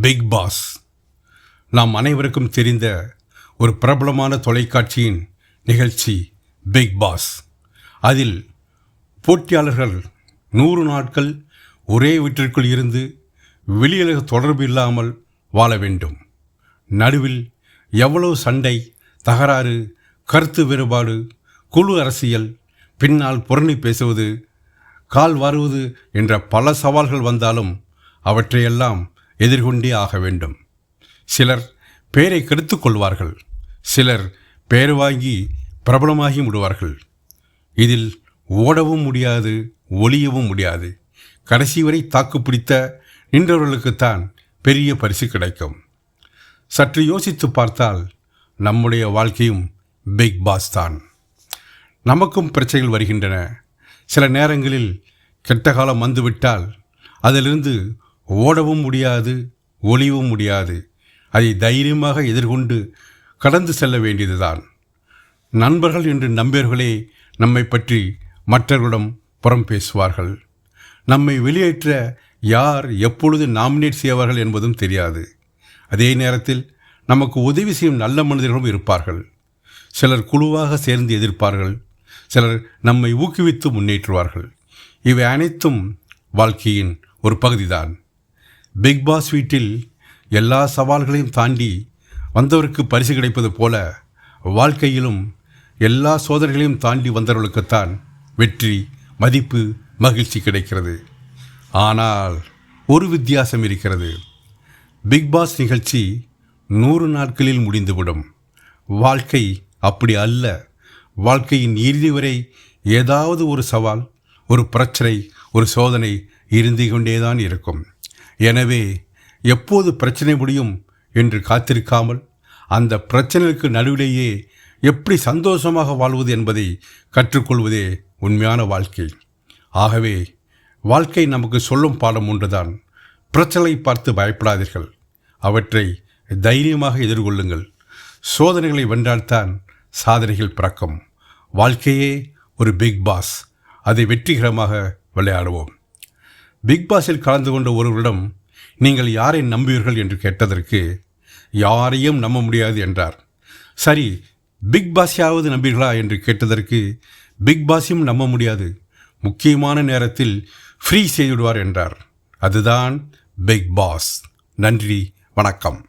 Big pass நாம் அனைவருக்கும் தெரிந்த ஒரு பிரபலமான தொலைக்காட்சியின் நிகழ்ச்சி பிக் பாஸ். அதில் போட்டியாளர்கள் 100 நாட்கள் ஒரே வீட்டிற்குள் இருந்து வெளியுலக தொடர்பு இல்லாமல் வாழ வேண்டும். நடுவில் எவ்வளவு சண்டை, தகராறு, கருத்து வேறுபாடு, குழு அரசியல், பின்னால் புரணி பேசுவது, கால் வாருவது என்ற பல சவால்கள் வந்தாலும் அவற்றையெல்லாம் எதிர்கொண்டே ஆக வேண்டும். சிலர் பெயரை கெடுத்து கொள்வார்கள், சிலர் பெயர் வாங்கி பிரபலமாகி விடுவார்கள். இதில் ஓடவும் முடியாது, ஒளியவும் முடியாது. கடைசி வரை தாக்குப்பிடித்த நின்றவர்களுக்குத்தான் பெரிய பரிசு கிடைக்கும். சற்று யோசித்து பார்த்தால் நம்முடைய வாழ்க்கையும் பிக் பாஸ் தான். நமக்கும் பிரச்சனைகள் வருகின்றன. சில நேரங்களில் கெட்ட காலம் வந்துவிட்டால் அதிலிருந்து ஓடவும் முடியாது, ஒளியவும் முடியாது. அதை தைரியமாக எதிர்கொண்டு கடந்து செல்ல வேண்டியதுதான். நண்பர்கள் என்று நம்பியவர்களே நம்மை பற்றி மற்றவர்களிடம் புறம் பேசுவார்கள். நம்மை வெளியேற்ற யார் எப்பொழுது நாமினேட் செய்வார்கள் என்பதும் தெரியாது. அதே நேரத்தில் நமக்கு உதவி செய்யும் நல்ல மனிதர்களும் இருப்பார்கள். சிலர் குழுவாக சேர்ந்து எதிர்ப்பார்கள், சிலர் நம்மை ஊக்குவித்து முன்னேற்றுவார்கள். இவை அனைத்தும் வாழ்க்கையின் ஒரு பகுதிதான். பிக் பாஸ் வீட்டில் எல்லா சவால்களையும் தாண்டி வந்தவருக்கு பரிசு கிடைப்பது போல வாழ்க்கையிலும் எல்லா சோதனைகளையும் தாண்டி வந்தவர்களுக்குத்தான் வெற்றி, மதிப்பு, மகிழ்ச்சி கிடைக்கிறது. ஆனால் ஒரு வித்தியாசம் இருக்கிறது. பிக் பாஸ் நிகழ்ச்சி 100 நாட்களில் முடிந்துவிடும். வாழ்க்கை அப்படி அல்ல. வாழ்க்கையின் இறுதி வரை ஏதாவது ஒரு சவால், ஒரு பிரச்சனை, ஒரு சோதனை இருந்து கொண்டேதான் இருக்கும். எனவே எப்போது பிரச்சனை முடியும் என்று காத்திருக்காமல் அந்த பிரச்சனைக்கு நடுவிலேயே எப்படி சந்தோஷமாக வாழ்வது என்பதை கற்றுக்கொள்வதே உண்மையான வாழ்க்கை. ஆகவே வாழ்க்கை நமக்கு சொல்லும் பாடம் ஒன்றுதான். பிரச்சனை பார்த்து பயப்படாதீர்கள், அவற்றை தைரியமாக எதிர்கொள்ளுங்கள். சோதனைகளை வென்றால்தான் சாதனைகள் பிறக்கும். வாழ்க்கையே ஒரு பிக் பாஸ். அதை வெற்றிகரமாக விளையாடுவோம். பிக் பாஸில் கலந்து கொண்ட ஒருவரிடம் நீங்கள் யாரை நம்புவீர்கள் என்று கேட்டதற்கு யாரையும் நம்ப முடியாது என்றார். சரி, பிக் பாஸையாவது நம்புவீர்களா என்று கேட்டதற்கு பிக் பாஸையும் நம்ப முடியாது, முக்கியமான நேரத்தில் ஃப்ரீ செய்துவிடுவார் என்றார். அதுதான் பிக் பாஸ். நன்றி, வணக்கம்.